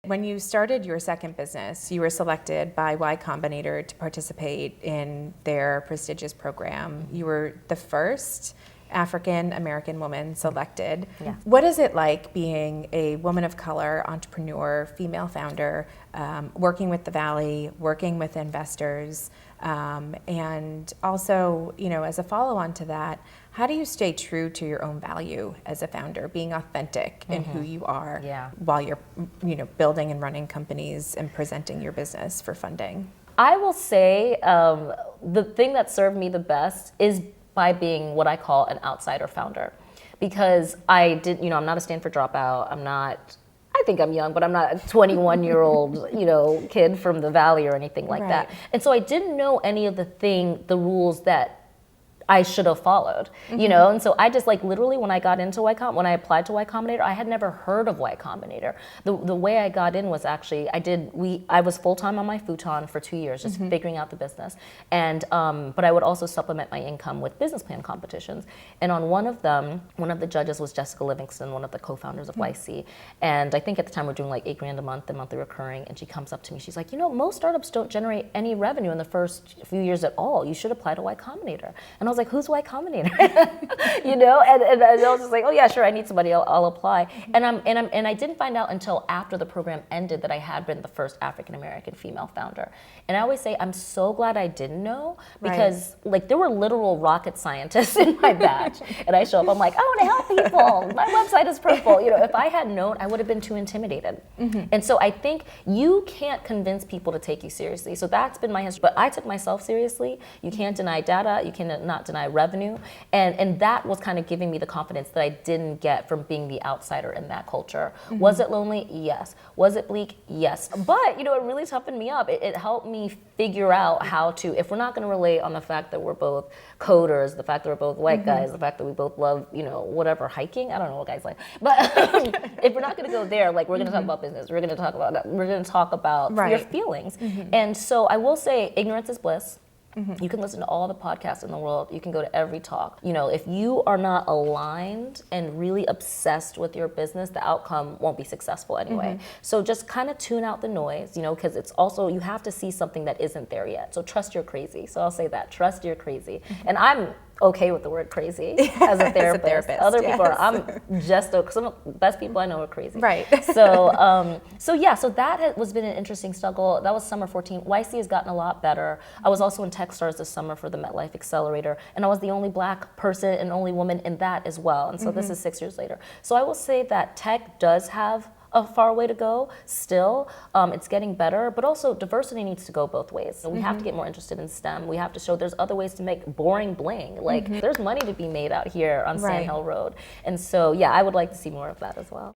When you started your second business, you were selected by Y Combinator to participate in their prestigious program. You were the first African American woman selected. Yeah. What is it like being a woman of color, entrepreneur, female founder, working with the Valley, working with investors, and also, as a follow-on to that, how do you stay true to your own value as a founder, being authentic in who you are while you're, building and running companies and presenting your business for funding? I will say the thing that served me the best is by being what I call an outsider founder, because I'm not a Stanford dropout. I think I'm young, but I'm not a 21-year-old, kid from the Valley or anything like that. And so I didn't know any of the rules that I should have followed, and so I just literally when I got into when I applied to Y Combinator, I had never heard of Y Combinator. The way I got in was actually I was full-time on my futon for 2 years, just figuring out the business, and but I would also supplement my income with business plan competitions. And on one of them, one of the judges was Jessica Livingston, one of the co-founders of YC, and I think at the time we're doing like $8,000 a month, the monthly recurring, and she comes up to me, she's like, most startups don't generate any revenue in the first few years at all. You should apply to Y Combinator. And I was like, who's Y Combinator? And I was just like, oh yeah, sure, I need somebody, I'll apply. And I didn't find out until after the program ended that I had been the first African American female founder. And I always say I'm so glad I didn't know, because there were literal rocket scientists in my batch, and I show up, I'm like, I want to help people. My website is purple. If I had known, I would have been too intimidated. And so I think you can't convince people to take you seriously. So that's been my history. But I took myself seriously. You can't deny data. You cannot deny revenue, and that was kind of giving me the confidence that I didn't get from being the outsider in that culture. Was it lonely? Yes. Was it bleak? Yes. But it really toughened me up. It helped me figure out how to, if we're not going to relate on the fact that we're both coders, the fact that we're both white guys, the fact that we both love whatever, hiking, I don't know what guys like, but if we're not going to go there, we're going to talk about business, we're going to talk about your feelings. And so I will say ignorance is bliss. You can listen to all the podcasts in the world. You can go to every talk. If you are not aligned and really obsessed with your business, the outcome won't be successful anyway. So just kind of tune out the noise, because it's also, you have to see something that isn't there yet. So trust you're crazy. So I'll say that, trust you're crazy. And I'm okay with the word crazy as a therapist. Other people are, I'm just, some of the best people I know are crazy. Right. So, so that was been an interesting struggle. That was summer 14. YC has gotten a lot better. I was also in TechStars this summer for the MetLife accelerator, and I was the only Black person and only woman in that as well. And so this is 6 years later. So I will say that tech does have a far way to go still. It's getting better, but also diversity needs to go both ways. So we have to get more interested in STEM. We have to show there's other ways to make boring bling. There's money to be made out here on Sand Hill Road. And so, yeah, I would like to see more of that as well.